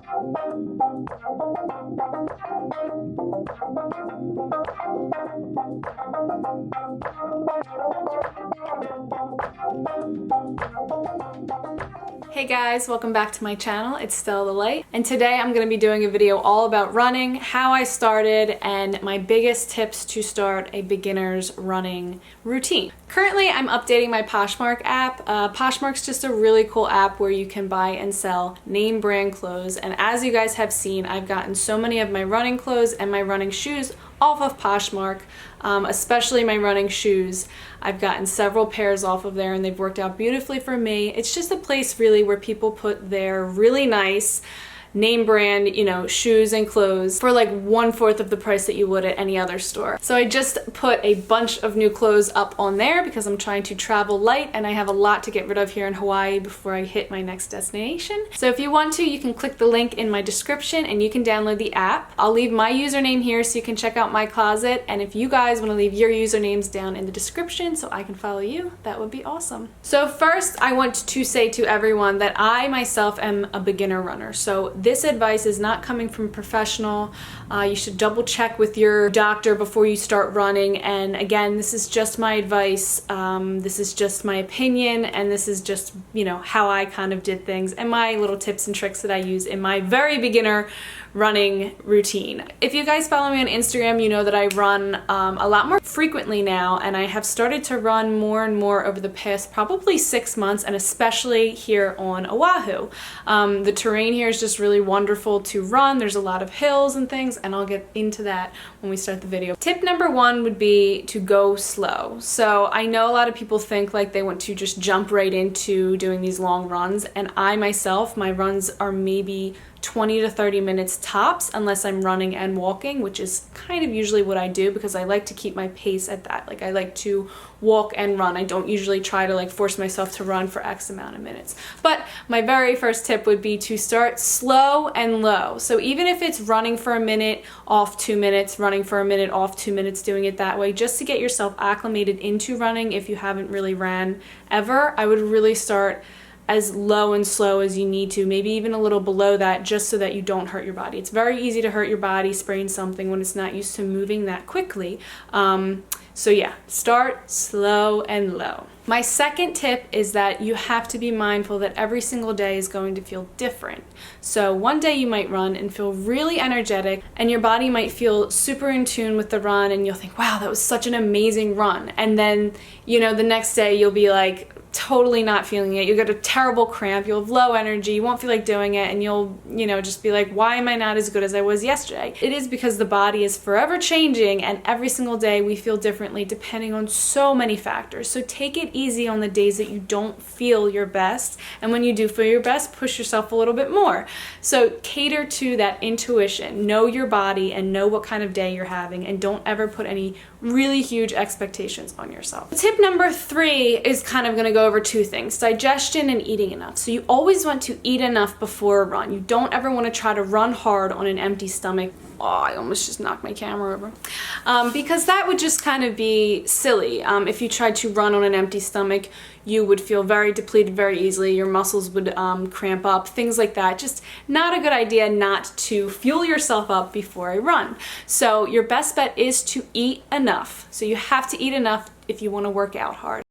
Hey guys, welcome back to my channel. It's Stella the Light, and today I'm going to be doing a video all about running, how I started, and my biggest tips to start a beginner's running routine. Currently, I'm updating my Poshmark app. Poshmark's just a really cool app where you can buy and sell name brand clothes, and as you guys have seen, I've gotten so many of my running clothes and my running shoes off of Poshmark, especially my running shoes. I've gotten several pairs off of there and they've worked out beautifully for me. It's just a place really where people put their really nice name brand, shoes and clothes for like 1/4 of the price that you would at any other store. So I just put a bunch of new clothes up on there because I'm trying to travel light and I have a lot to get rid of here in Hawaii before I hit my next destination. So if you want to, you can click the link in my description and you can download the app. I'll leave my username here so you can check out my closet, and if you guys want to leave your usernames down in the description so I can follow you, that would be awesome. So first, I want to say to everyone that I myself am a beginner runner. So this advice is not coming from a professional. You should double check with your doctor before you start running. And again, this is just my advice. This is just my opinion, and this is just, how I kind of did things and my little tips and tricks that I use in my very beginner running routine. If you guys follow me on Instagram, you know that I run a lot more frequently now, and I have started to run more and more over the past probably 6 months, and especially here on Oahu. The terrain here is just really wonderful to run. There's a lot of hills and things, and I'll get into that when we start the video. Tip number 1 would be to go slow. So I know a lot of people think like they want to just jump right into doing these long runs, and I myself, my runs are maybe 20 to 30 minutes tops unless I'm running and walking, which is kind of usually what I do because I like to keep my pace at that. Like I like to walk and run. I don't usually try to like force myself to run for X amount of minutes. But my very first tip would be to start slow and low. So even if it's running for a minute, off 2 minutes, running for a minute, off 2 minutes, doing it that way, just to get yourself acclimated into running if you haven't really ran ever, I would really start as low and slow as you need to, maybe even a little below that, just so that you don't hurt your body. It's very easy to hurt your body spraying something when it's not used to moving that quickly. So yeah, start slow and low. My second tip is that you have to be mindful that every single day is going to feel different. So one day you might run and feel really energetic, and your body might feel super in tune with the run, and you'll think, wow, that was such an amazing run. And then, the next day you'll be like, totally not feeling it. You'll get a terrible cramp, you'll have low energy, you won't feel like doing it, and you'll, just be like, why am I not as good as I was yesterday? It is because the body is forever changing, and every single day we feel differently depending on so many factors. So take it easy on the days that you don't feel your best, and when you do feel your best, push yourself a little bit more. So cater to that intuition, know your body and know what kind of day you're having, and don't ever put any really huge expectations on yourself. Tip number 3 is kind of going to go over 2 things: digestion and eating enough. So you always want to eat enough before a run. You don't ever want to try to run hard on an empty stomach. Oh, I almost just knocked my camera over. Because that would just kind of be silly. If you tried to run on an empty stomach, you would feel very depleted very easily. Your muscles would cramp up, things like that. Just not a good idea not to fuel yourself up before a run. So your best bet is to eat enough. So you have to eat enough if you want to work out hard.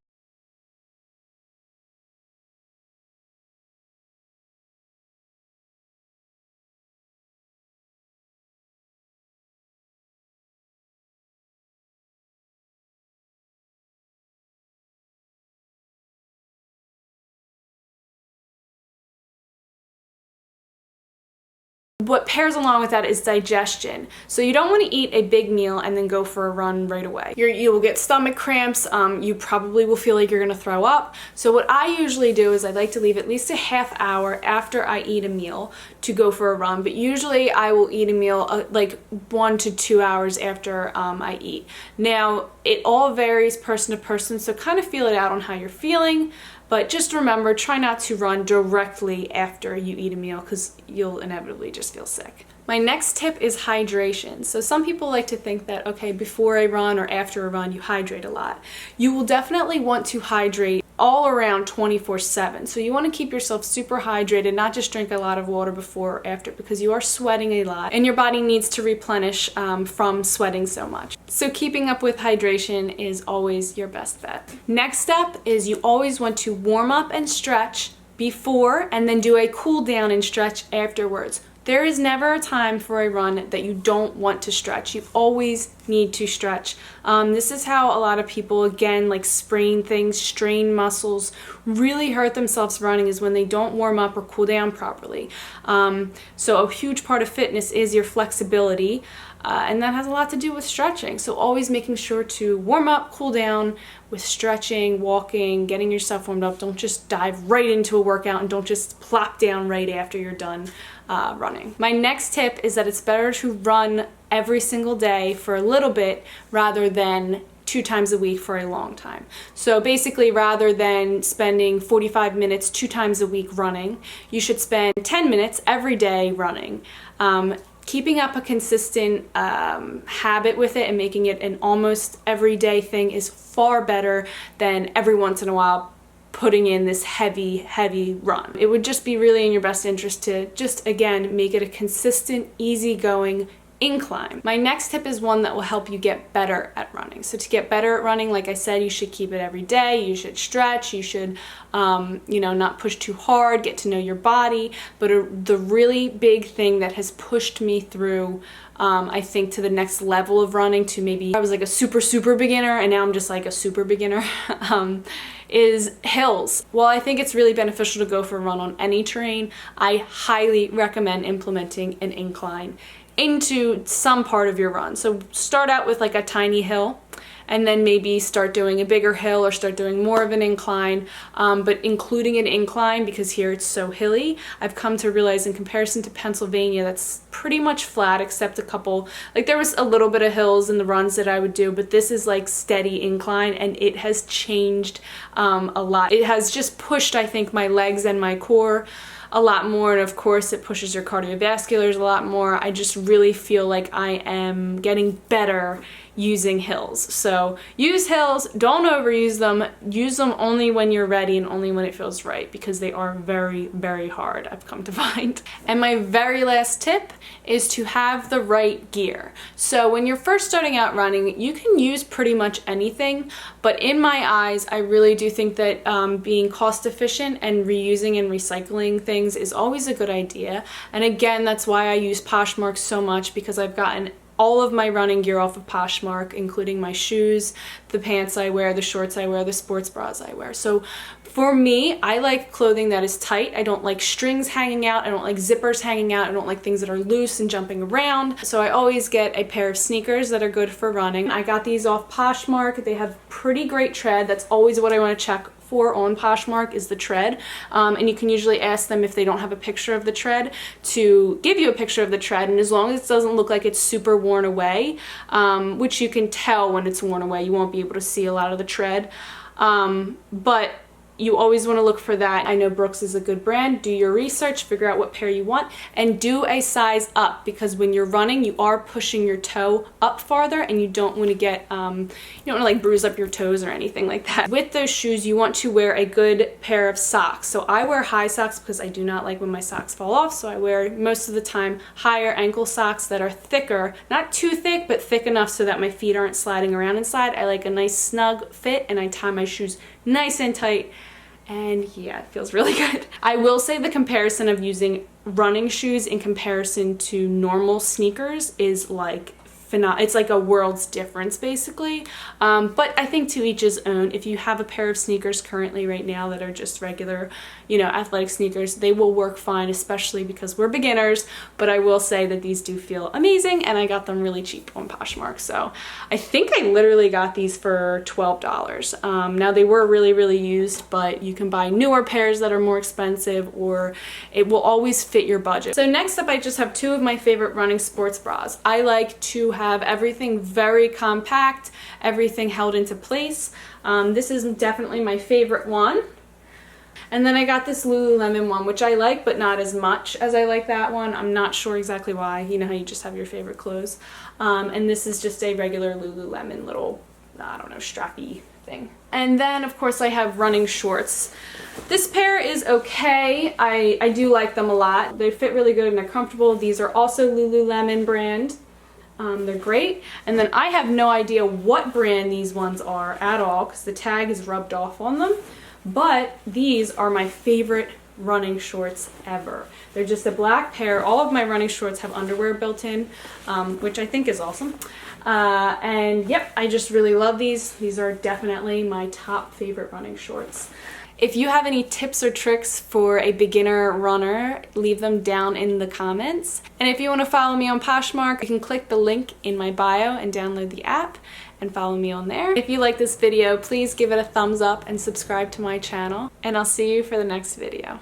What pairs along with that is digestion. So you don't want to eat a big meal and then go for a run right away. You will get stomach cramps. You probably will feel like you're going to throw up. So what I usually do is I like to leave at least a half hour after I eat a meal to go for a run. But usually I will eat a meal like 1 to 2 hours after I eat. Now, it all varies person to person, so kind of feel it out on how you're feeling. But just remember, try not to run directly after you eat a meal because you'll inevitably just feel sick. My next tip is hydration. So some people like to think that, okay, before a run or after a run, you hydrate a lot. You will definitely want to hydrate all around 24/7. So you want to keep yourself super hydrated, not just drink a lot of water before or after, because you are sweating a lot and your body needs to replenish from sweating so much. So keeping up with hydration is always your best bet. Next step is you always want to warm up and stretch before and then do a cool down and stretch afterwards. There is never a time for a run that you don't want to stretch. You always need to stretch. This is how a lot of people, again, like sprain things, strain muscles, really hurt themselves running, is when they don't warm up or cool down properly. So a huge part of fitness is your flexibility, and that has a lot to do with stretching. So always making sure to warm up, cool down with stretching, walking, getting yourself warmed up. Don't just dive right into a workout, and don't just plop down right after you're done running. My next tip is that it's better to run every single day for a little bit rather than 2 times a week for a long time. So basically, rather than spending 45 minutes 2 times a week running, you should spend 10 minutes every day running. Keeping up a consistent habit with it and making it an almost everyday thing is far better than every once in a while putting in this heavy run. It would just be really in your best interest to just, again, make it a consistent, easygoing incline. My next tip is one that will help you get better at running. So to get better at running, like I said, you should keep it every day. You should stretch. You should, not push too hard, get to know your body. But the really big thing that has pushed me through, I think, to the next level of running, to maybe I was like a super beginner and now I'm just like a super beginner, is hills. While I think it's really beneficial to go for a run on any terrain, I highly recommend implementing an incline into some part of your run. So start out with like a tiny hill and then maybe start doing a bigger hill or start doing more of an incline, but including an incline, because here it's so hilly. I've come to realize in comparison to Pennsylvania, that's pretty much flat except a couple, like there was a little bit of hills in the runs that I would do, but this is like steady incline and it has changed a lot. It has just pushed, I think, my legs and my core a lot more, and of course it pushes your cardiovasculars a lot more. I just really feel like I am getting better using hills. So use hills, don't overuse them, use them only when you're ready and only when it feels right, because they are very hard, I've come to find. And my very last tip is to have the right gear. So when you're first starting out running, you can use pretty much anything, but in my eyes, I really do think that being cost efficient and reusing and recycling things is always a good idea. And again, that's why I use Poshmark so much, because I've gotten all of my running gear off of Poshmark, including my shoes, the pants I wear, the shorts I wear, the sports bras I wear. So for me, I like clothing that is tight. I don't like strings hanging out. I don't like zippers hanging out. I don't like things that are loose and jumping around. So I always get a pair of sneakers that are good for running. I got these off Poshmark. They have pretty great tread. That's always what I want to check for on Poshmark, is the tread, and you can usually ask them, if they don't have a picture of the tread, to give you a picture of the tread, and as long as it doesn't look like it's super worn away, which you can tell when it's worn away, you won't be able to see a lot of the tread, but you always want to look for that. I know Brooks is a good brand. Do your research, figure out what pair you want, and do a size up, because when you're running, you are pushing your toe up farther, and you don't want to get, you don't want to like bruise up your toes or anything like that. With those shoes, you want to wear a good pair of socks. So I wear high socks because I do not like when my socks fall off, so I wear most of the time higher ankle socks that are thicker, not too thick, but thick enough so that my feet aren't sliding around inside. I like a nice snug fit, and I tie my shoes nice and tight. And yeah, it feels really good. I will say the comparison of using running shoes in comparison to normal sneakers is like it's like a world's difference, basically. But I think to each his own. If you have a pair of sneakers currently right now that are just regular, athletic sneakers, they will work fine, especially because we're beginners. But I will say that these do feel amazing, and I got them really cheap on Poshmark. So I think I literally got these for $12. Now they were really used, but you can buy newer pairs that are more expensive, or it will always fit your budget. So next up, I just have 2 of my favorite running sports bras. I like to have everything very compact, everything held into place. This is definitely my favorite one. And then I got this Lululemon one, which I like, but not as much as I like that one. I'm not sure exactly why. You know how you just have your favorite clothes. And this is just a regular Lululemon little, I don't know, strappy thing. And then of course I have running shorts. This pair is okay. I do like them a lot. They fit really good and they're comfortable. These are also Lululemon brand. They're great. And then I have no idea what brand these ones are at all because the tag is rubbed off on them. But these are my favorite running shorts ever. They're just a black pair. All of my running shorts have underwear built in, which I think is awesome. And yep, I just really love these. These are definitely my top favorite running shorts. If you have any tips or tricks for a beginner runner, leave them down in the comments. And if you want to follow me on Poshmark, you can click the link in my bio and download the app and follow me on there. If you like this video, please give it a thumbs up and subscribe to my channel. And I'll see you for the next video.